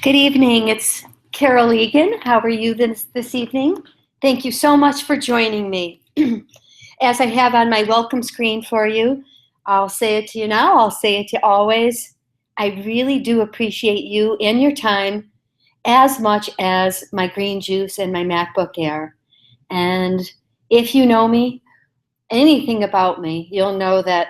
Good evening. It's Carol Egan. How are you this evening? Thank you so much for joining me. As I have on my welcome screen for you, I'll say it to you now, I'll say it to you always. I really do appreciate you and your time as much as my green juice and my MacBook Air. And if you know me, anything about me, you'll know that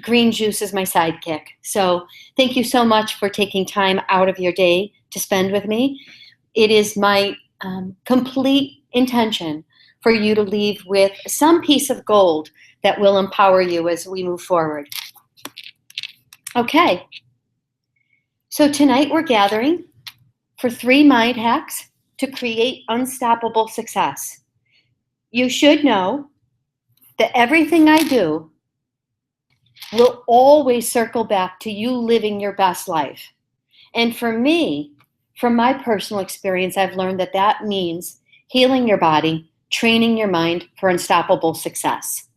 green juice is my sidekick. So thank you so much for taking time out of your day to spend with me. It is my complete intention for you to leave with some piece of gold that will empower you as we move forward. Okay, so tonight we're gathering for 3 mind hacks to create unstoppable success. You should know that everything I do will always circle back to you living your best life. And for me, from my personal experience, I've learned that that means healing your body, training your mind for unstoppable success.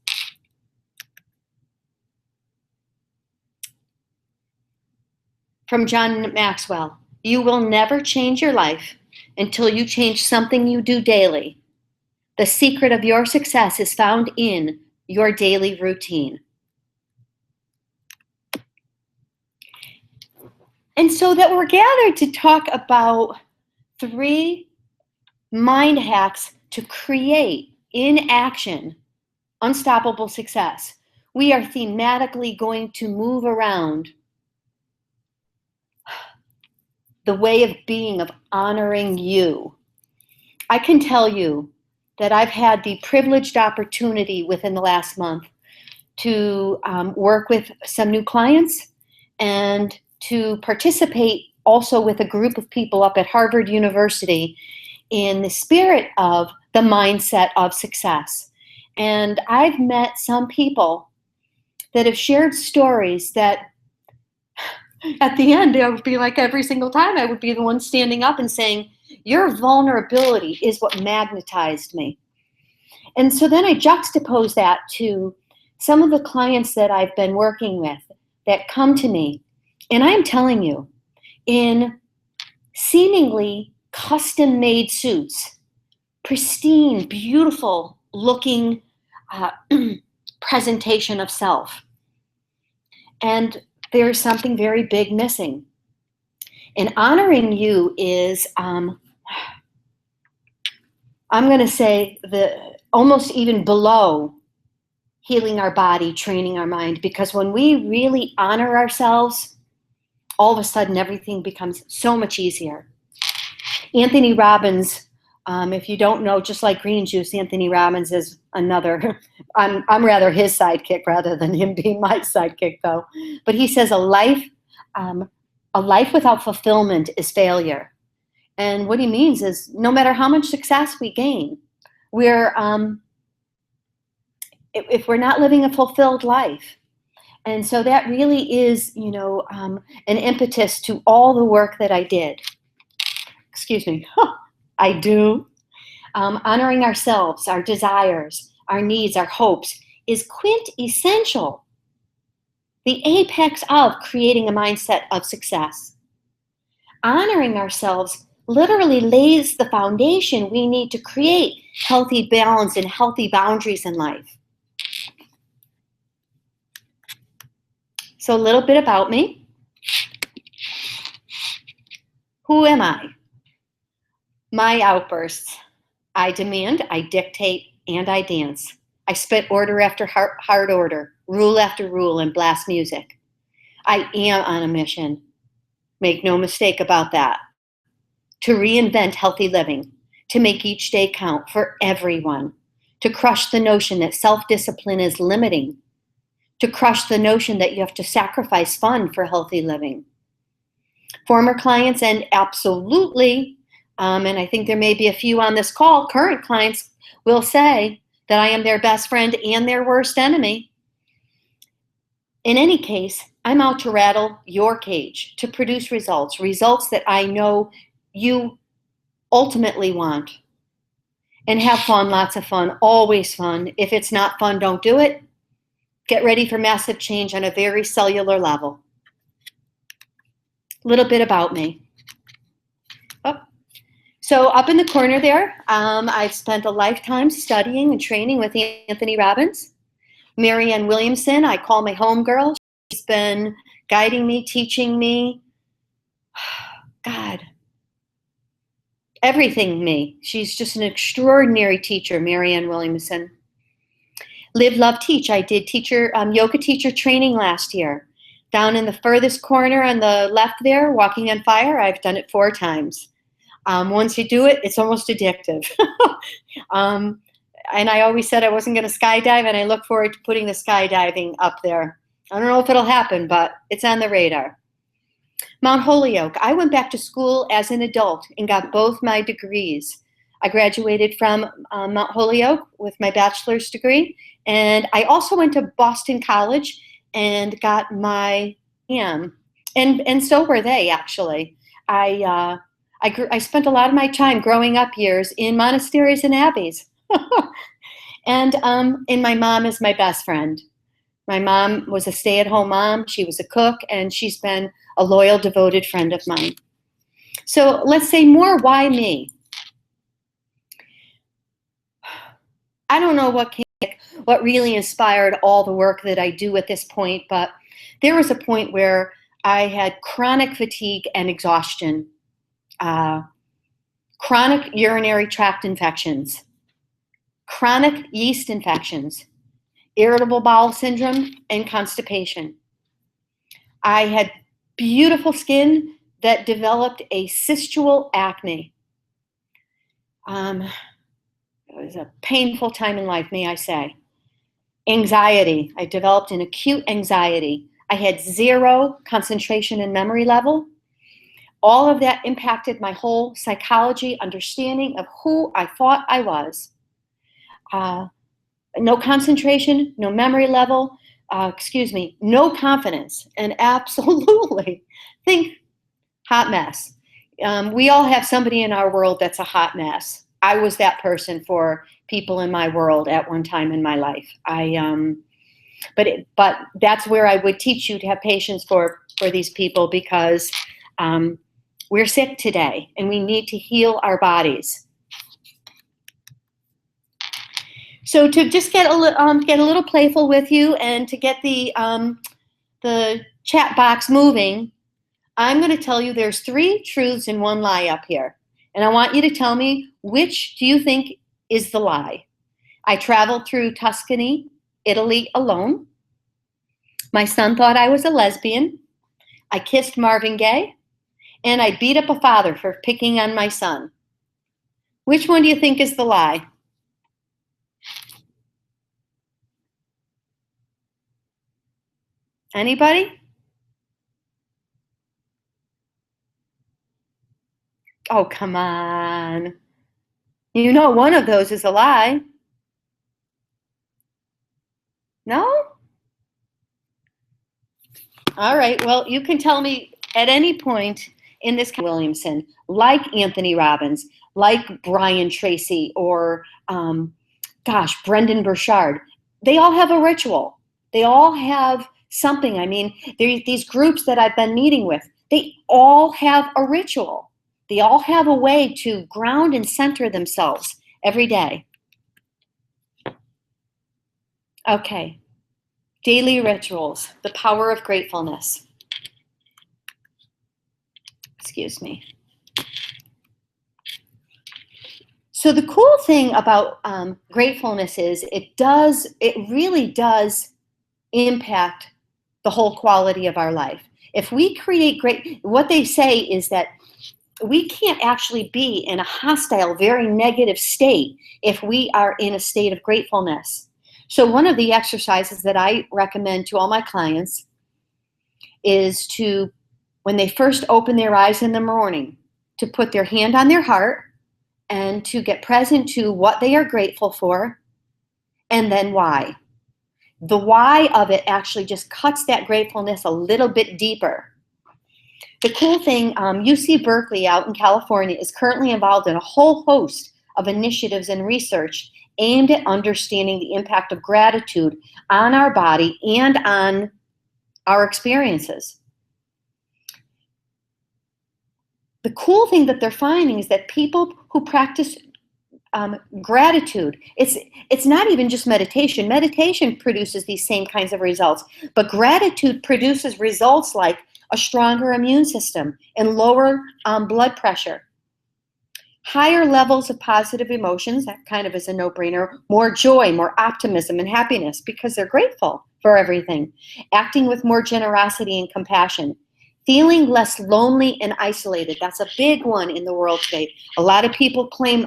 From John Maxwell, you will never change your life until you change something you do daily. The secret of your success is found in your daily routine. And so that we're gathered to talk about 3 mind hacks to create in action unstoppable success. We are thematically going to move around the way of being, of honoring you. I can tell you that I've had the privileged opportunity within the last month to work with some new clients and to participate also with a group of people up at Harvard University in the spirit of the mindset of success. And I've met some people that have shared stories that at the end, it would be like every single time I would be the one standing up and saying, your vulnerability is what magnetized me. And so then I juxtapose that to some of the clients that I've been working with that come to me. And I'm telling you, in seemingly custom-made suits, pristine, beautiful looking presentation of self. And there's something very big missing. And honoring you is, I'm going to say, almost even below healing our body, training our mind, because when we really honor ourselves, all of a sudden everything becomes so much easier. Anthony Robbins, if you don't know, just like green juice, Anthony Robbins is another, I'm rather his sidekick rather than him being my sidekick though. But he says a life without fulfillment is failure. And what he means is no matter how much success we gain, if we're not living a fulfilled life. And so that really is, an impetus to all the work that I did. Excuse me, I do. Honoring ourselves, our desires, our needs, our hopes is quintessential. The apex of creating a mindset of success. Honoring ourselves literally lays the foundation we need to create healthy balance and healthy boundaries in life. So a little bit about me. Who am I? My outbursts. I demand, I dictate, and I dance. I spit order after hard order, rule after rule, and blast music. I am on a mission. Make no mistake about that. To reinvent healthy living, to make each day count for everyone, to crush the notion that self-discipline is limiting, to crush the notion that you have to sacrifice fun for healthy living. Former clients and absolutely, and I think there may be a few on this call, current clients will say that I am their best friend and their worst enemy. In any case, I'm out to rattle your cage, to produce results that I know you ultimately want. And have fun, lots of fun, always fun. If it's not fun, don't do it. Get ready for massive change on a very cellular level. A little bit about me. So up in the corner there, I've spent a lifetime studying and training with Anthony Robbins. Marianne Williamson, I call my homegirl. She's been guiding me, teaching me, God, everything me. She's just an extraordinary teacher, Marianne Williamson. Live, Love, Teach. I did yoga teacher training last year. Down in the furthest corner on the left there, Walking on Fire, I've done it 4 times. Once you do it, it's almost addictive. And I always said I wasn't going to skydive, and I look forward to putting the skydiving up there. I don't know if it'll happen, but it's on the radar. Mount Holyoke. I went back to school as an adult and got both my degrees. I graduated from Mount Holyoke with my bachelor's degree, and I also went to Boston College and got my and so were they, actually. I spent a lot of my time growing up years in monasteries and abbeys. And my mom is my best friend. My mom was a stay-at-home mom. She was a cook, and she's been a loyal, devoted friend of mine. So let's say more, why me? I don't know what really inspired all the work that I do at this point, but there was a point where I had chronic fatigue and exhaustion, chronic urinary tract infections, chronic yeast infections, irritable bowel syndrome, and constipation. I had beautiful skin that developed a cystual acne. It was a painful time in life, may I say. Anxiety. I developed an acute anxiety. I had 0 concentration and memory level. All of that impacted my whole psychology, understanding of who I thought I was. No concentration, no memory level, no confidence, and absolutely, think hot mess. We all have somebody in our world that's a hot mess. I was that person for people in my world at one time in my life. But that's where I would teach you to have patience for these people, because we're sick today and we need to heal our bodies. So to just get a little playful with you and to get the chat box moving, I'm going to tell you there's 3 truths and 1 lie up here. And I want you to tell me, which do you think is the lie? I traveled through Tuscany, Italy alone. My son thought I was a lesbian. I kissed Marvin Gaye. And I beat up a father for picking on my son. Which one do you think is the lie? Anybody? Oh, come on. You know one of those is a lie. No? All right, well, you can tell me at any point in this, Williamson, like Anthony Robbins, like Brian Tracy, or, Brendan Burchard, they all have a ritual. They all have something. I mean, these groups that I've been meeting with, they all have a ritual. They all have a way to ground and center themselves every day. Okay. Daily rituals, the power of gratefulness. Excuse me. So the cool thing about gratefulness is it really does impact the whole quality of our life. If we create what they say is that we can't actually be in a hostile, very negative state if we are in a state of gratefulness. So one of the exercises that I recommend to all my clients is to, when they first open their eyes in the morning, to put their hand on their heart and to get present to what they are grateful for, and then why. The why of it actually just cuts that gratefulness a little bit deeper. The cool thing, UC Berkeley out in California is currently involved in a whole host of initiatives and research aimed at understanding the impact of gratitude on our body and on our experiences. the cool thing that they're finding is that people who practice gratitude, it's not even just meditation. Meditation produces these same kinds of results, but gratitude produces results like a stronger immune system and lower blood pressure, higher levels of positive emotions. That kind of is a no-brainer. More joy, more optimism and happiness because they're grateful for everything. Acting with more generosity and compassion. Feeling less lonely and isolated. That's a big one in the world today. A lot of people claim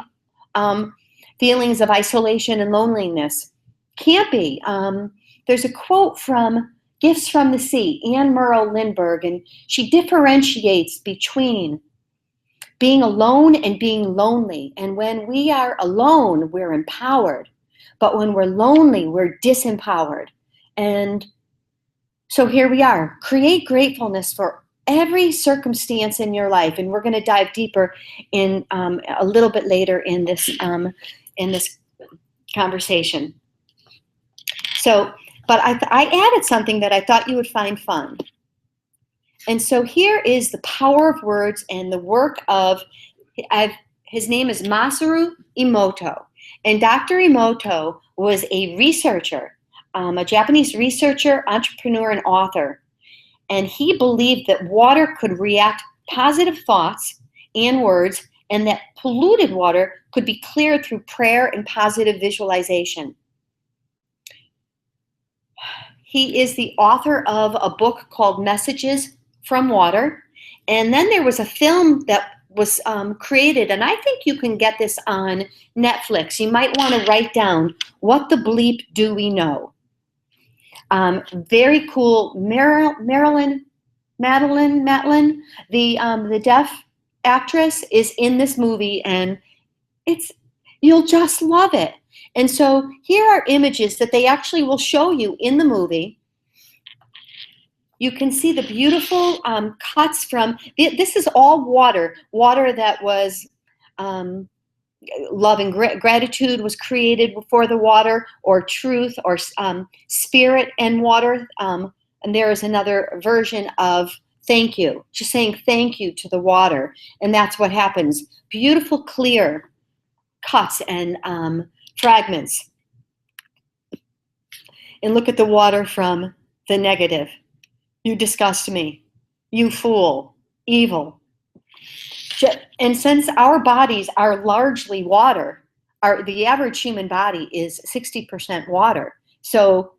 feelings of isolation and loneliness. Can't be. There's a quote from Gifts from the Sea, Anne Murrow Lindbergh, and she differentiates between being alone and being lonely. And when we are alone, we're empowered. But when we're lonely, we're disempowered. And so here we are. Create gratefulness for every circumstance in your life. And we're going to dive deeper in a little bit later in this conversation. So, but I added something that I thought you would find fun. And so here is the power of words and the work of, his name is Masaru Emoto. And Dr. Emoto was a researcher, a Japanese researcher, entrepreneur, and author. And he believed that water could react positive thoughts and words, and that polluted water could be cleared through prayer and positive visualization. He is the author of a book called Messages from Water. And then there was a film that was created, and I think you can get this on Netflix. You might want to write down, What the Bleep Do We Know? Very cool. Madeline, the deaf actress, is in this movie, and you'll just love it. And so here are images that they actually will show you in the movie. You can see the beautiful cuts from, this is all water that was, love and gratitude was created before the water, or truth, or spirit and water. And there is another version of thank you, just saying thank you to the water. And that's what happens. Beautiful, clear cuts and fragments. And look at the water from the negative. You disgust me. You fool. Evil. And since our bodies are largely water, the average human body is 60% water. So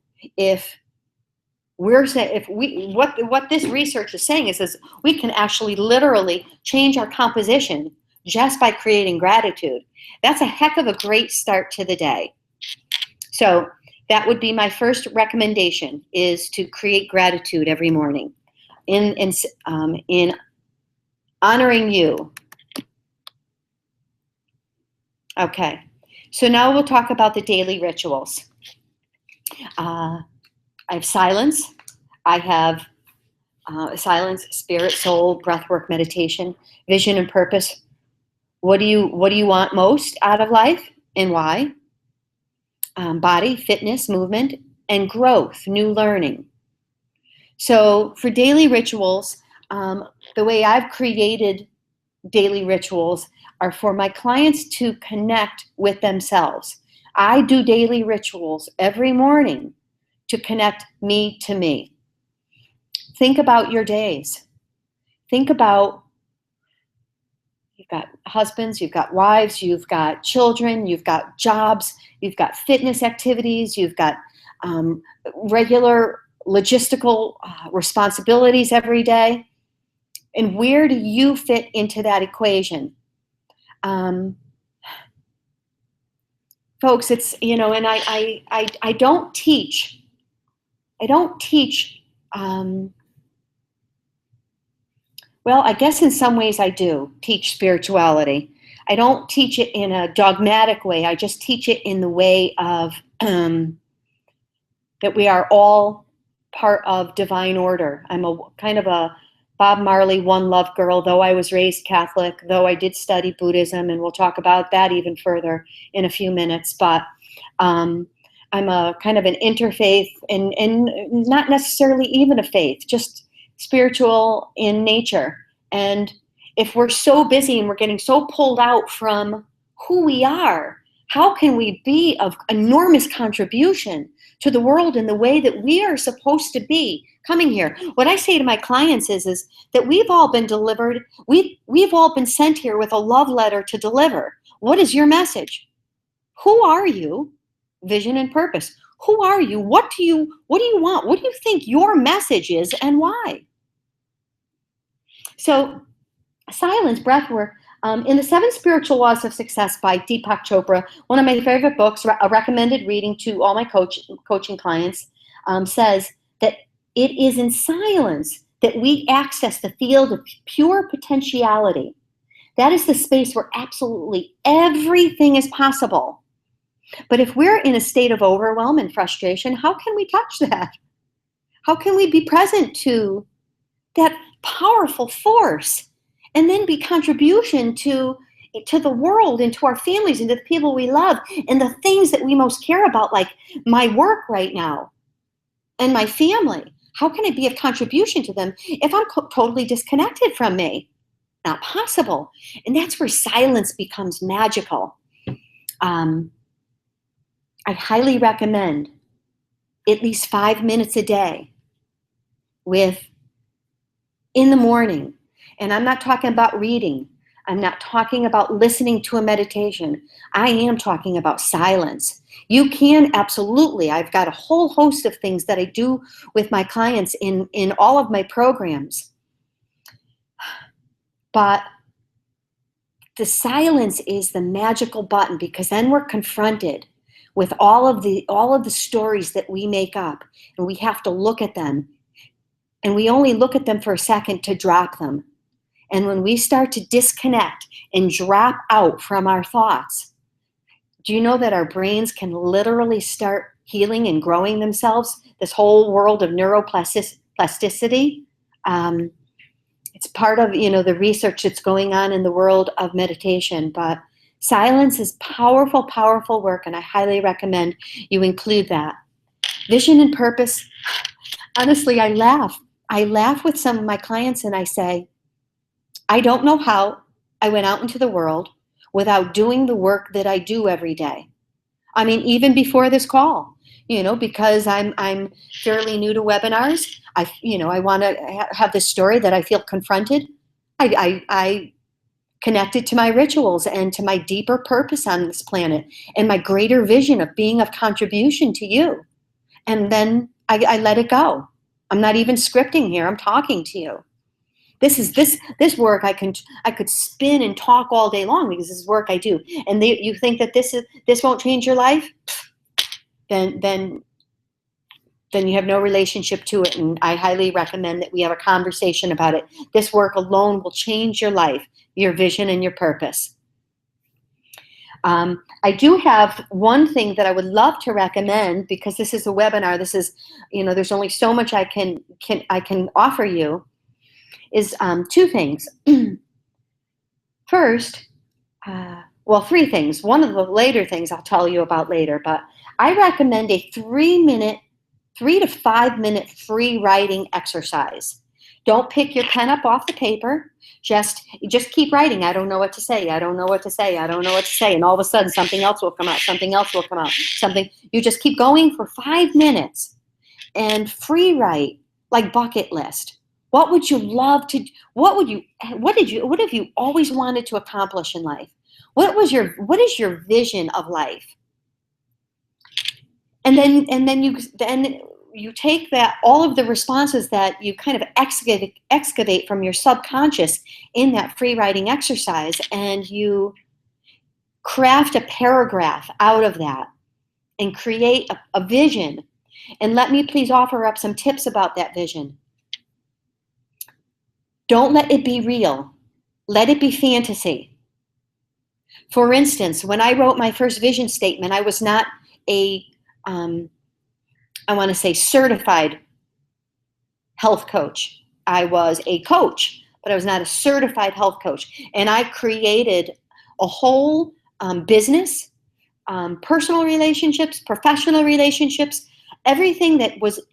what this research is saying is we can actually literally change our composition just by creating gratitude. That's a heck of a great start to the day. So that would be my first recommendation, is to create gratitude every morning in honoring you. Okay, so now we'll talk about the daily rituals. I have silence. I have silence, spirit, soul, breathwork, meditation, vision, and purpose. What do you want most out of life, and why? Body, fitness, movement, and growth, new learning. So for daily rituals, the way I've created daily rituals are for my clients to connect with themselves. I do daily rituals every morning to connect me to me. Think about your days. Think about, you've got husbands, you've got wives, you've got children, you've got jobs, you've got fitness activities, you've got regular logistical responsibilities every day. And where do you fit into that equation? Folks, it's, and I don't teach, well, I guess in some ways I do teach spirituality. I don't teach it in a dogmatic way. I just teach it in the way of that we are all part of divine order. I'm a kind of a Bob Marley one love girl, though I was raised Catholic, though I did study Buddhism, and we'll talk about that even further in a few minutes. But I'm a kind of an interfaith, and not necessarily even a faith, just spiritual in nature. And if we're so busy and we're getting so pulled out from who we are, how can we be of enormous contribution to the world in the way that we are supposed to be coming here? What I say to my clients is that we've all been delivered, we've all been sent here with a love letter to deliver. What is your message? Who are you? Vision and purpose. Who are you? What do you want? What do you think your message is and why? So silence, breath work. In The 7 Spiritual Laws of Success by Deepak Chopra, one of my favorite books, a recommended reading to all my coaching clients, says that it is in silence that we access the field of pure potentiality. That is the space where absolutely everything is possible. But if we're in a state of overwhelm and frustration, how can we touch that? How can we be present to that powerful force and then be contribution to the world and to our families and to the people we love and the things that we most care about, like my work right now and my family? How can I be of contribution to them if I'm totally disconnected from me? Not possible. And that's where silence becomes magical. I highly recommend at least 5 minutes a day in the morning. And I'm not talking about reading. I'm not talking about listening to a meditation. I am talking about silence. You can absolutely, I've got a whole host of things that I do with my clients in all of my programs. But the silence is the magical button, because then we're confronted with all of the stories that we make up, and we have to look at them, and we only look at them for a second to drop them. And when we start to disconnect and drop out from our thoughts, do you know that our brains can literally start healing and growing themselves? This whole world of neuroplasticity, it's part of the research that's going on in the world of meditation. But silence is powerful, powerful work, and I highly recommend you include that. Vision and purpose. Honestly, I laugh. I laugh with some of my clients and I say, I don't know how I went out into the world without doing the work that I do every day. I mean, even before this call, because I'm fairly new to webinars. I want to have this story that I feel confronted. I connected to my rituals and to my deeper purpose on this planet and my greater vision of being of contribution to you. And then I let it go. I'm not even scripting here. I'm talking to you. This work I could spin and talk all day long, because this is work I do. And you think that this won't change your life? Then you have no relationship to it. And I highly recommend that we have a conversation about it. This work alone will change your life, your vision, and your purpose. I do have one thing that I would love to recommend, because this is a webinar. This is, there's only so much I can offer you. Is 2 things. First, well, 3 things. One of the later things I'll tell you about later, but I recommend a 3 to 5 minute free writing exercise. Don't pick your pen up off the paper. Just keep writing. I don't know what to say. I don't know what to say. I don't know what to say. And all of a sudden, something else will come out. Something else will come out. You just keep going for 5 minutes and free write, like bucket list. What would you love to, what have you always wanted to accomplish in life? What is your vision of life? And then you take that, all of the responses that you kind of excavate from your subconscious in that free writing exercise, and you craft a paragraph out of that and create a vision. And let me please offer up some tips about that vision. Don't let it be real. Let it be fantasy. For instance, when I wrote my first vision statement, I was not a, certified health coach. I was a coach, but I was not a certified health coach. And I created a whole business, personal relationships, professional relationships, everything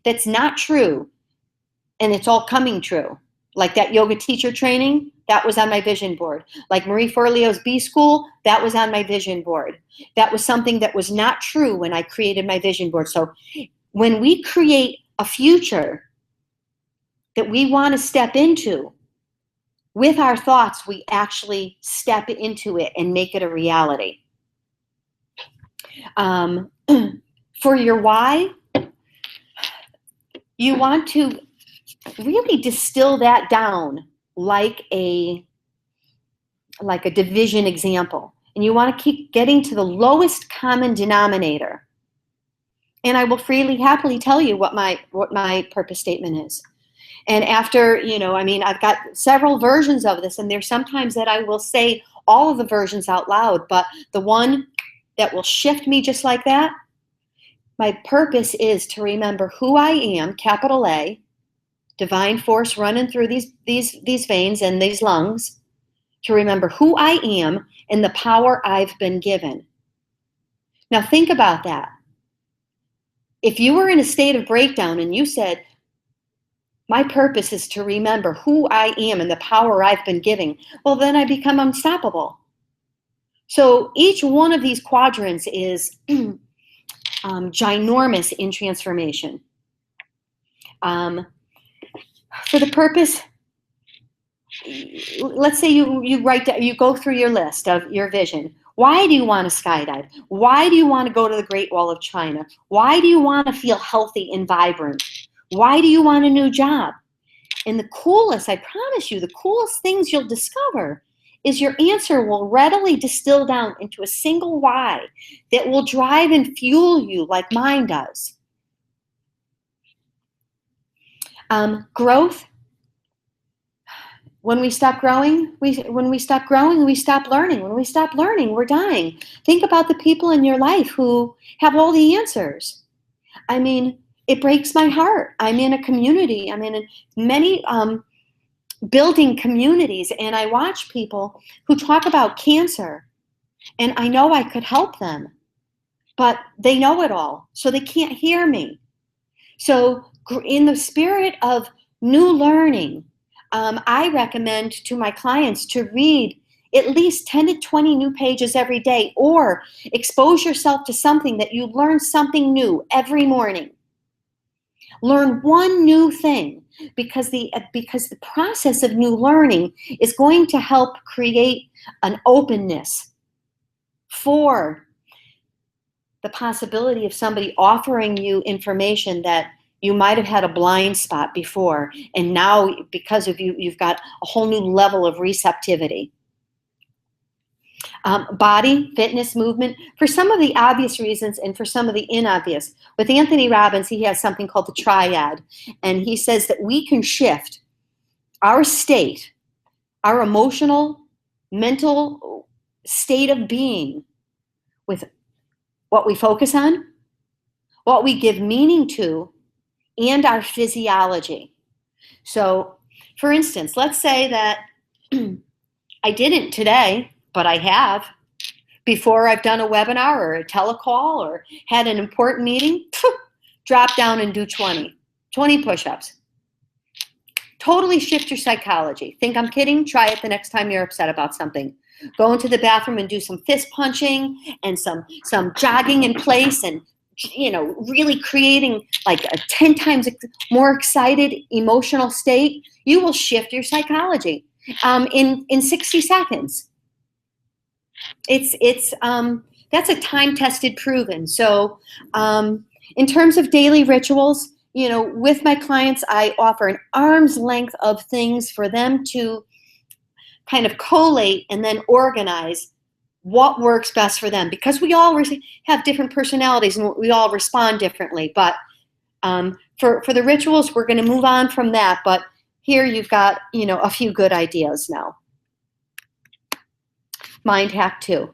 that's not true, and it's all coming true. Like that yoga teacher training, that was on my vision board. Like Marie Forleo's B School, that was on my vision board. That was something that was not true when I created my vision board. So when we create a future that we want to step into, with our thoughts, we actually step into it and make it a reality. For your why, you want to really distill that down like a division example. And you want to keep getting to the lowest common denominator. And I will freely, happily tell you what my purpose statement is. And after, I've got several versions of this, and there's sometimes that I will say all of the versions out loud, but the one that will shift me just like that, my purpose is to remember who I am, capital A, divine force running through these veins and these lungs, to remember who I am and the power I've been given. Now think about that. If you were in a state of breakdown and you said, my purpose is to remember who I am and the power I've been given, well, then I become unstoppable. So each one of these quadrants is ginormous in transformation. For the purpose, let's say you go through your list of your vision. Why do you want to skydive? Why do you want to go to the Great Wall of China? Why do you want to feel healthy and vibrant? Why do you want a new job? And the coolest, I promise you, the coolest things you'll discover is your answer will readily distill down into a single why that will drive and fuel you like mine does. Growth. When we stop growing, we stop learning. When we stop learning, we're dying. Think about the people in your life who have all the answers. I mean, it breaks my heart. I'm in a community. I'm in many building communities, and I watch people who talk about cancer, and I know I could help them, but they know it all, so they can't hear me. So in the spirit of new learning, I recommend to my clients to read at least 10 to 20 new pages every day, or expose yourself to something that you learn something new every morning. Learn one new thing, because the process of new learning is going to help create an openness for the possibility of somebody offering you information that you might have had a blind spot before, and now because of you, you've got a whole new level of receptivity. Body, fitness, movement, for some of the obvious reasons and for some of the inobvious. With Anthony Robbins, he has something called the triad, and he says that we can shift our state, our emotional, mental state of being with what we focus on, what we give meaning to, and our physiology. So, for instance, let's say that I didn't today, but I have. Before I've done a webinar or a telecall or had an important meeting, drop down and do 20 push-ups. Totally shift your psychology. Think I'm kidding? Try it the next time you're upset about something. Go into the bathroom and do some fist punching and some jogging in place, and really creating like a 10 times more excited emotional state. You will shift your psychology in 60 seconds. It's that's a time-tested, proven. So in terms of daily rituals, with my clients, I offer an arm's length of things for them to kind of collate and then organize what works best for them, because we all have different personalities and we all respond differently. But for the rituals, we're going to move on from that. But here you've got a few good ideas now. Mind hack 2.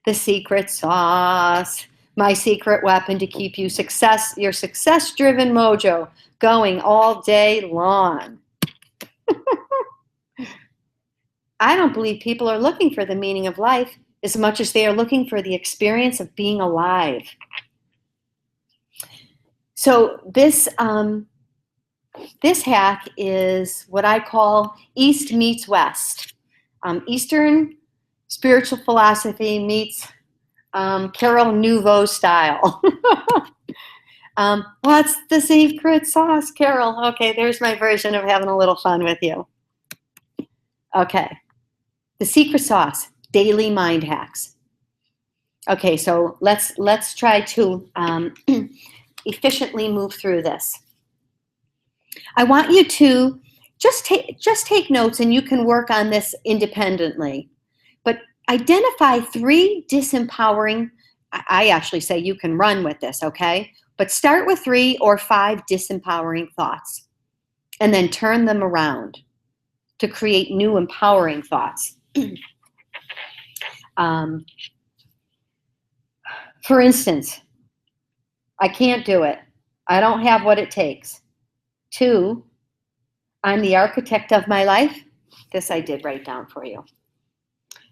The secret sauce. My secret weapon to keep your success-driven mojo going all day long. I don't believe people are looking for the meaning of life as much as they are looking for the experience of being alive. So this hack is what I call East meets West. Eastern spiritual philosophy meets Carol Nouveau style. What's the secret sauce, Carol? Okay, there's my version of having a little fun with you. Okay, the secret sauce, daily mind hacks. Okay, so let's try to efficiently move through this. I want you to just take notes, and you can work on this independently. But identify 3 disempowering. I actually say you can run with this, okay? But start with 3 or 5 disempowering thoughts, and then turn them around to create new empowering thoughts. For instance, I can't do it. I don't have what it takes. 2, I'm the architect of my life. This I did write down for you.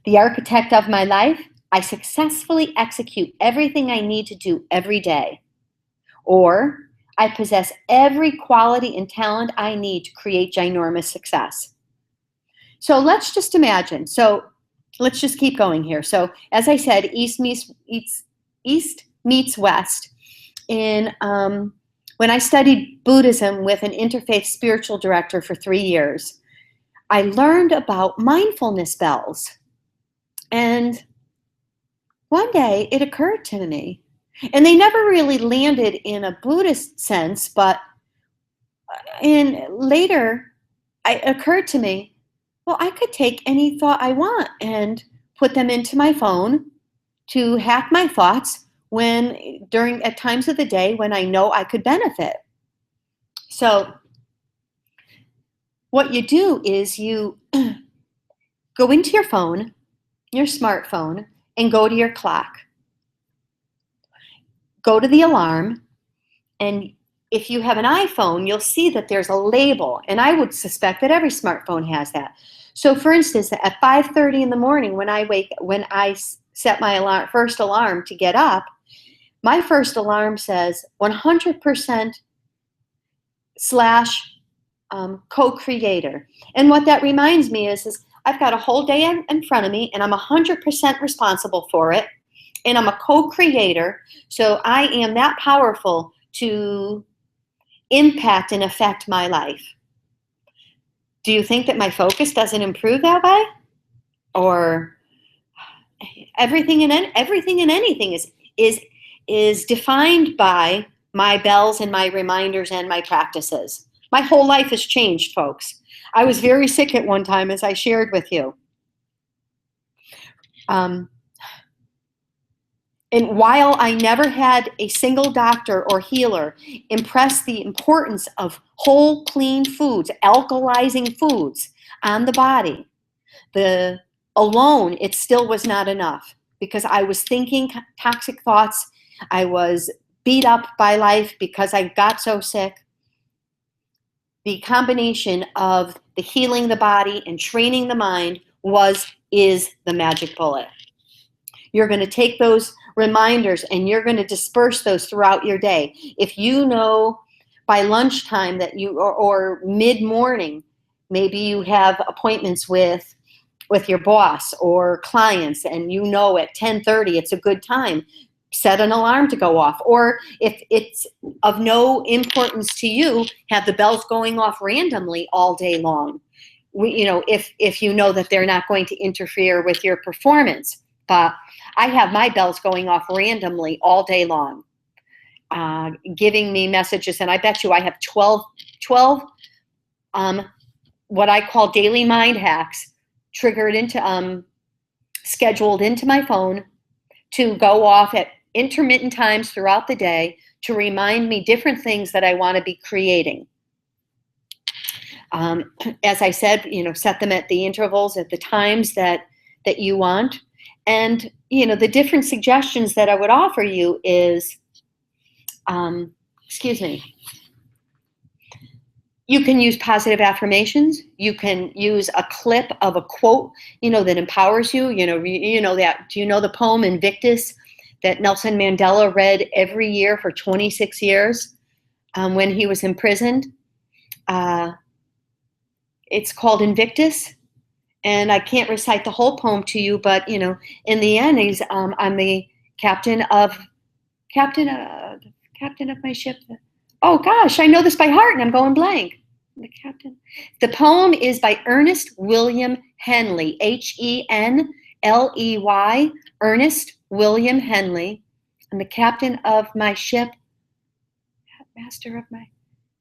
The architect of my life, I successfully execute everything I need to do every day. Or, I possess every quality and talent I need to create ginormous success. So let's just imagine. So let's just keep going here. So as I said, East meets West. When I studied Buddhism with an interfaith spiritual director for 3 years, I learned about mindfulness bells. And one day it occurred to me, and they never really landed in a Buddhist sense, but later it occurred to me, well, I could take any thought I want and put them into my phone to hack my thoughts at times of the day when I know I could benefit. So what you do is you go into your phone, your smartphone, and go to your clock. Go to the alarm, and if you have an iPhone, you'll see that there's a label, and I would suspect that every smartphone has that. So for instance, at 5:30 in the morning when I set my first alarm to get up, my first alarm says 100% / co-creator. And what that reminds me is I've got a whole day in front of me, and I'm 100% responsible for it, and I'm a co-creator, so I am that powerful to impact and affect my life. Do you think that my focus doesn't improve that way? Or everything and anything is defined by my bells and my reminders and my practices. My whole life has changed, folks. I was very sick at one time, as I shared with you. And while I never had a single doctor or healer impress the importance of whole, clean foods, alkalizing foods on the body, alone, it still was not enough, because I was thinking toxic thoughts. I was beat up by life because I got so sick. The combination of the healing the body and training the mind is the magic bullet. You're going to take those reminders and you're going to disperse those throughout your day. If you know by lunchtime that or mid-morning, maybe you have appointments with your boss or clients, and you know at 10:30 it's a good time, set an alarm to go off. Or if it's of no importance to you, have the bells going off randomly all day long. If you know that they're not going to interfere with your performance. But I have my bells going off randomly all day long, giving me messages. And I bet you I have 12 what I call daily mind hacks scheduled into my phone to go off at intermittent times throughout the day to remind me different things that I want to be creating. As I said, set them at the intervals, at the times that you want. And, the different suggestions that I would offer you is, you can use positive affirmations. You can use a clip of a quote, that empowers you. Do you know the poem Invictus that Nelson Mandela read every year for 26 years? when he was imprisoned. It's called Invictus, and I can't recite the whole poem to you, but in the end, I'm the captain of my ship. Oh gosh, I know this by heart, and I'm going blank. The captain. The poem is by Ernest William Henley, Henley, Ernest William Henley. I'm the captain of my ship, master of my,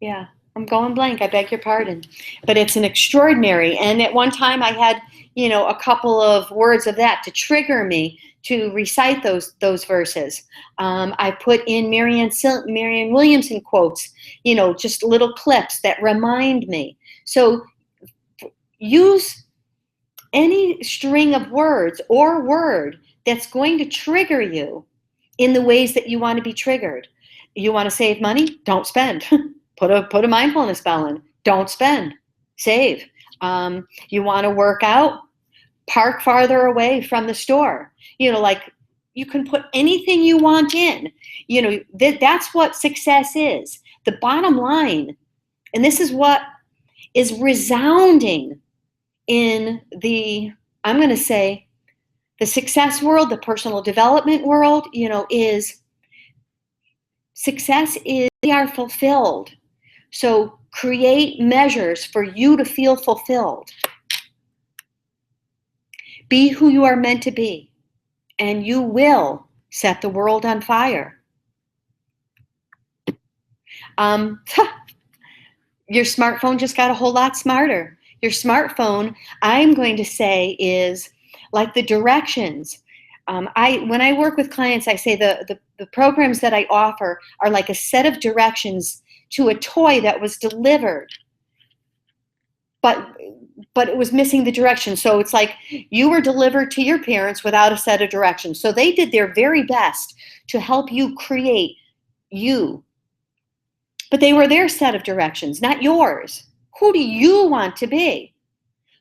yeah, I'm going blank, I beg your pardon. But it's an extraordinary, and at one time I had, a couple of words of that to trigger me to recite those verses. I put in Marianne Williamson quotes, just little clips that remind me. So use any string of words or word that's going to trigger you in the ways that you want to be triggered. You want to save money? Don't spend. Put a mindfulness spell in. Don't spend. Save. You want to work out? Park farther away from the store. Like you can put anything you want in. That's what success is. The bottom line, and this is what is resounding in I'm going to say, the success world, the personal development world, is success is we are fulfilled. So create measures for you to feel fulfilled. Be who you are meant to be, and you will set the world on fire. Your smartphone just got a whole lot smarter. Your smartphone, I'm going to say, is like the directions. When I work with clients, I say the programs that I offer are like a set of directions to a toy that was delivered, but it was missing the direction. So it's like you were delivered to your parents without a set of directions. So they did their very best to help you create you. But they were their set of directions, not yours. Who do you want to be?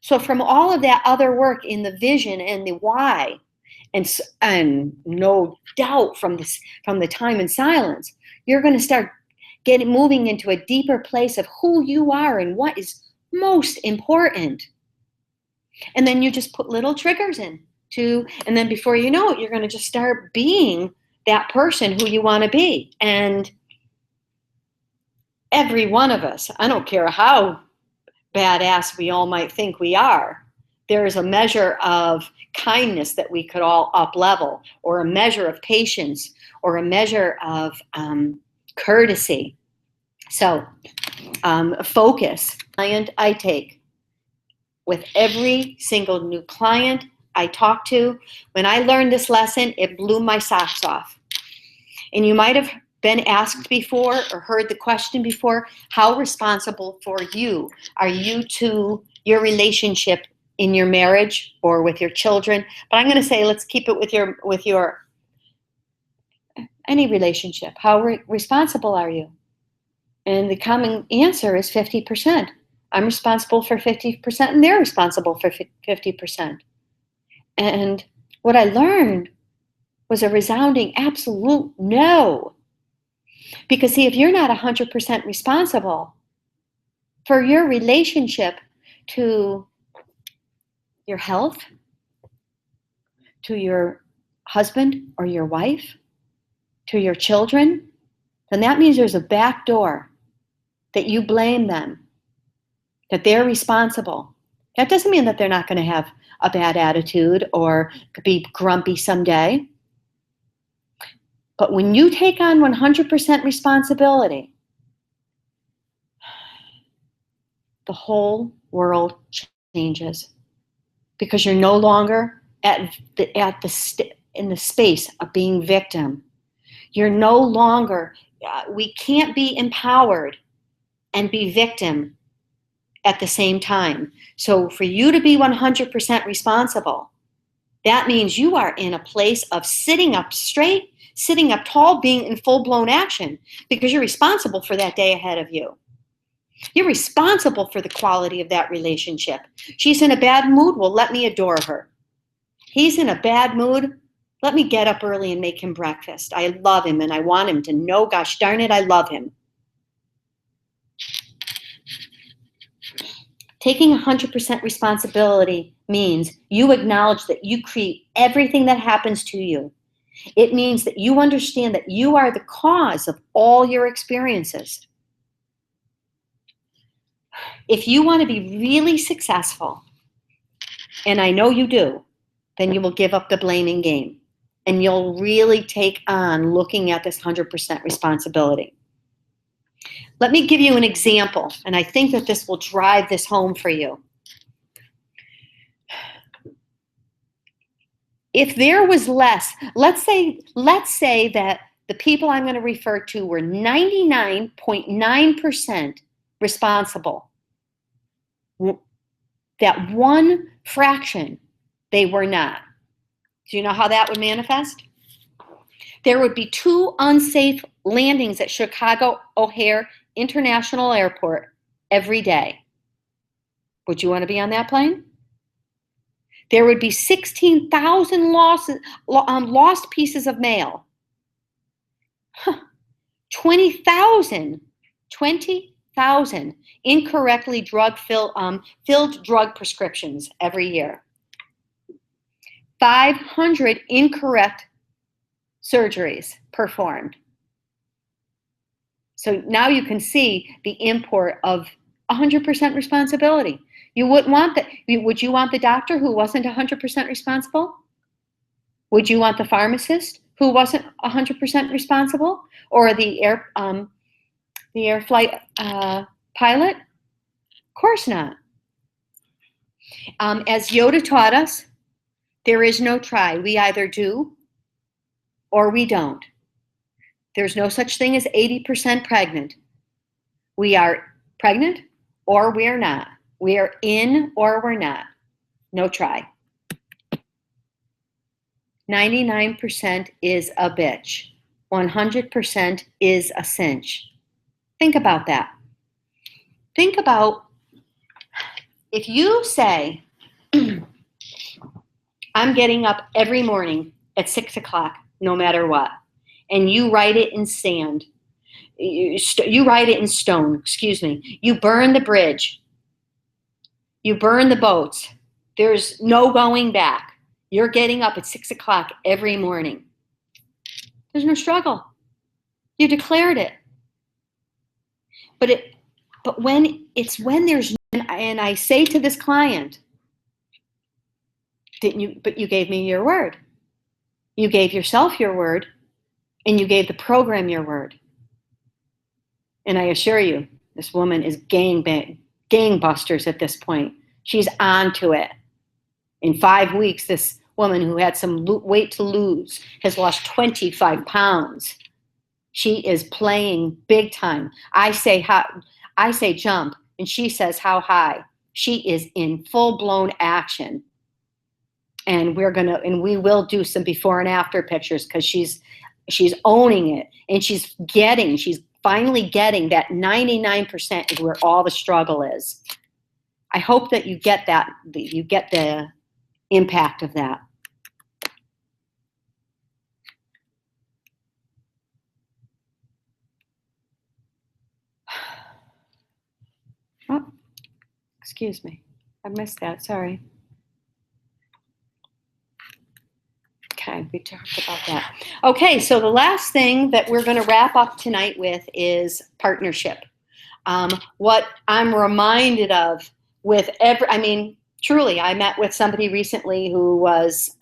So from all of that other work in the vision and the why, and no doubt from the time and silence, you're going to start moving into a deeper place of who you are and what is most important. And then you just put little triggers in and then before you know it, you're going to just start being that person who you want to be. And every one of us, I don't care how badass we all might think we are, there is a measure of kindness that we could all up level, or a measure of patience, or a measure of courtesy. So focus. Client I take. With every single new client I talk to, when I learned this lesson, it blew my socks off. And you might have been asked before or heard the question before, how responsible for you are you to your relationship in your marriage or with your children? But I'm going to say, let's keep it with your any relationship. How responsible are you? And the common answer is 50%. I'm responsible for 50%, and they're responsible for 50%. And what I learned was a resounding absolute no. Because see, if you're not 100% responsible for your relationship to your health, to your husband or your wife, to your children, then that means there's a back door that you blame them, that they're responsible. That doesn't mean that they're not going to have a bad attitude or be grumpy someday. But when you take on 100% responsibility, the whole world changes, because you're no longer in the space of being victim. You're no longer, we can't be empowered and be victim at the same time. So for you to be 100% responsible, that means you are in a place of sitting up straight, sitting up tall, being in full-blown action, because you're responsible for that day ahead of you. You're responsible for the quality of that relationship. She's in a bad mood, well, let me adore her. He's in a bad mood, let me get up early and make him breakfast. I love him and I want him to know, gosh darn it, I love him. Taking 100% responsibility means you acknowledge that you create everything that happens to you. It means that you understand that you are the cause of all your experiences. If you want to be really successful, and I know you do, then you will give up the blaming game. And you'll really take on looking at this 100% responsibility. Let me give you an example, and I think that this will drive this home for you. If there was less, let's say that the people I'm going to refer to were 99.9% responsible. That one fraction, they were not. Do you know how that would manifest? There would be 2 unsafe landings at Chicago O'Hare International Airport every day. Would you want to be on that plane? There would be 16,000 lost pieces of mail. 20,000 incorrectly filled drug prescriptions every year. 500 incorrect surgeries performed. So now you can see the import of 100% responsibility. You wouldn't want that. Would you want the doctor who wasn't 100% responsible? Would you want the pharmacist who wasn't 100% responsible? Or the air flight pilot? Of course not. As Yoda taught us, there is no try. We either do or we don't. There's no such thing as 80% pregnant. We are pregnant or we're not. We are in or we're not. No try. 99% is a bitch. 100% is a cinch. Think about that. Think about if you say, I'm getting up every morning at 6 o'clock, no matter what, and you write it in sand. You write it in stone, excuse me. You burn the bridge. You burn the boats. There's no going back. You're getting up at 6 o'clock every morning. There's no struggle. You declared it. But when there's, and I say to this client, but you gave me your word. You gave yourself your word, and you gave the program your word. And I assure you, this woman is gangbusters at this point. She's on to it. In 5 weeks, this woman who had some weight to lose has lost 25 pounds. She is playing big time. I say jump, and she says how high. She is in full-blown action. And we will do some before and after pictures because she's owning it, and she's finally getting that 99% is where all the struggle is. I hope that you get that, you get the impact of that. Oh, excuse me. I missed that, sorry. Okay, we talked about that. Okay, so the last thing that we're going to wrap up tonight with is partnership. What I'm reminded of with truly, I met with somebody recently who was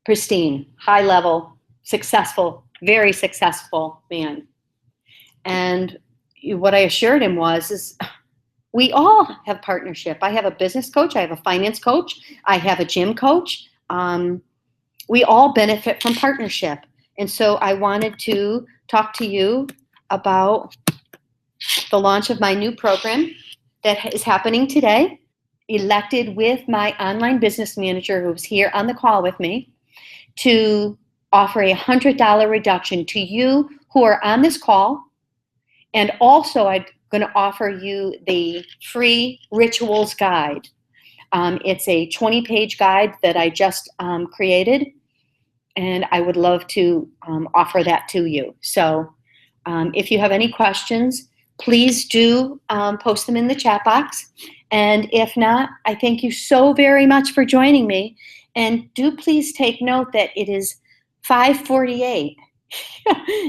pristine, high level, successful, very successful man. And what I assured him is we all have partnership. I have a business coach. I have a finance coach. I have a gym coach. We all benefit from partnership. And so I wanted to talk to you about the launch of my new program that is happening today, elected with my online business manager who's here on the call with me, to offer a $100 reduction to you who are on this call. And also I'm going to offer you the free rituals guide. It's a 20-page guide that I just created, and I would love to offer that to you. So if you have any questions, please do post them in the chat box. And if not, I thank you so very much for joining me. And do please take note that it is 5:48.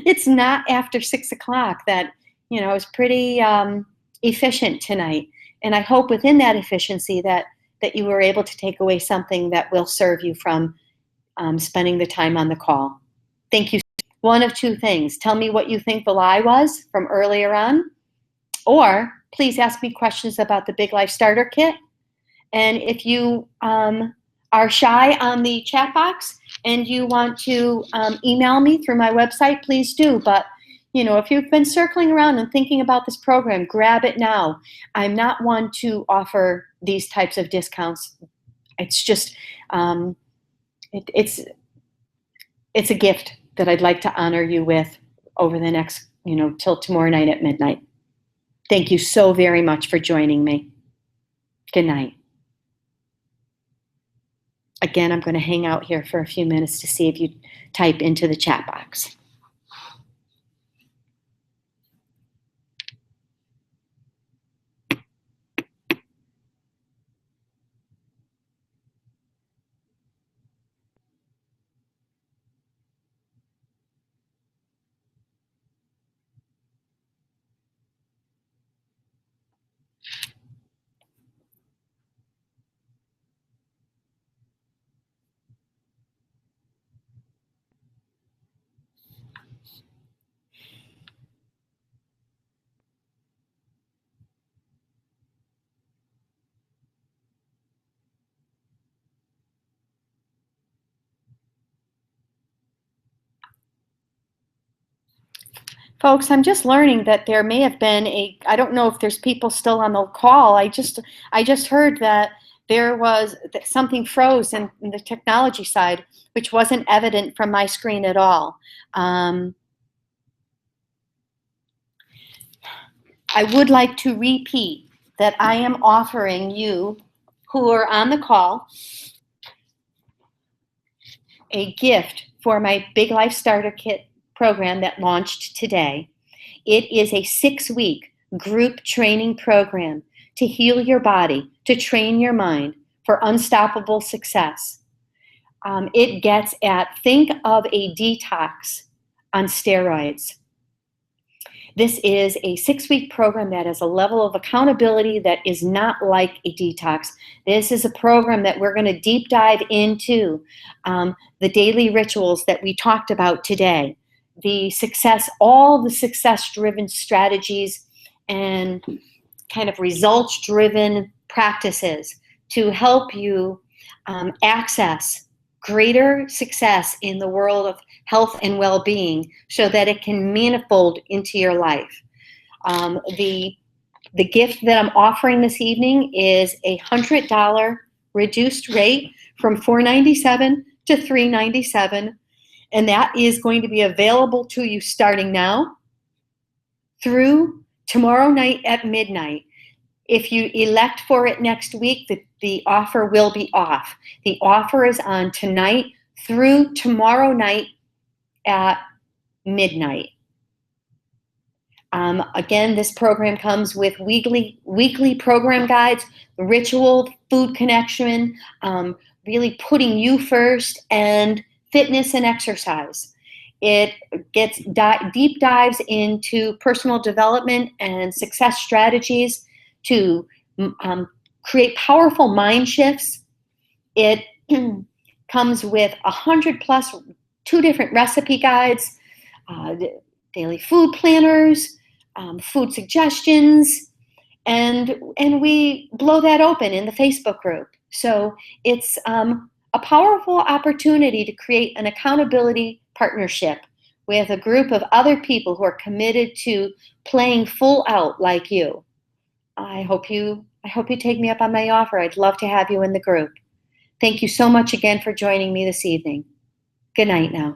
It's not after 6 o'clock. That, is pretty efficient tonight. And I hope within that efficiency that you were able to take away something that will serve you from spending the time on the call. Thank you. One of two things. Tell me what you think the lie was from earlier on, or please ask me questions about the Big Life Starter Kit. And if you are shy on the chat box and you want to email me through my website, please do. But, if you've been circling around and thinking about this program, grab it now. I'm not one to offer these types of discounts. It's just, it's a gift that I'd like to honor you with over the next, till tomorrow night at midnight. Thank you so very much for joining me. Good night. Again, I'm going to hang out here for a few minutes to see if you type into the chat box. Folks, I'm just learning that there may have been I don't know if there's people still on the call. I just heard that there was that something froze in the technology side, which wasn't evident from my screen at all. I would like to repeat that I am offering you who are on the call a gift for my Big Life Starter Kit program that launched today. It is a 6-week group training program to heal your body, to train your mind for unstoppable success. It gets at, think of a detox on steroids. This is a 6-week program that has a level of accountability that is not like a detox. This is a program that we're going to deep dive into the daily rituals that we talked about today. All the success-driven strategies and kind of results-driven practices to help you access greater success in the world of health and well-being so that it can manifold into your life. The gift that I'm offering this evening is a $100 reduced rate from $497 to $397. And that is going to be available to you starting now through tomorrow night at midnight. If you elect for it next week, the offer will be off. The offer is on tonight through tomorrow night at midnight. Again, this program comes with weekly program guides, ritual, food connection, really putting you first, and fitness and exercise. It gets deep dives into personal development and success strategies to create powerful mind shifts. It comes with 100+ 2 different recipe guides, daily food planners, food suggestions, and we blow that open in the Facebook group. So it's a powerful opportunity to create an accountability partnership with a group of other people who are committed to playing full out like you. I hope you take me up on my offer. I'd love to have you in the group. Thank you so much again for joining me this evening. Good night now.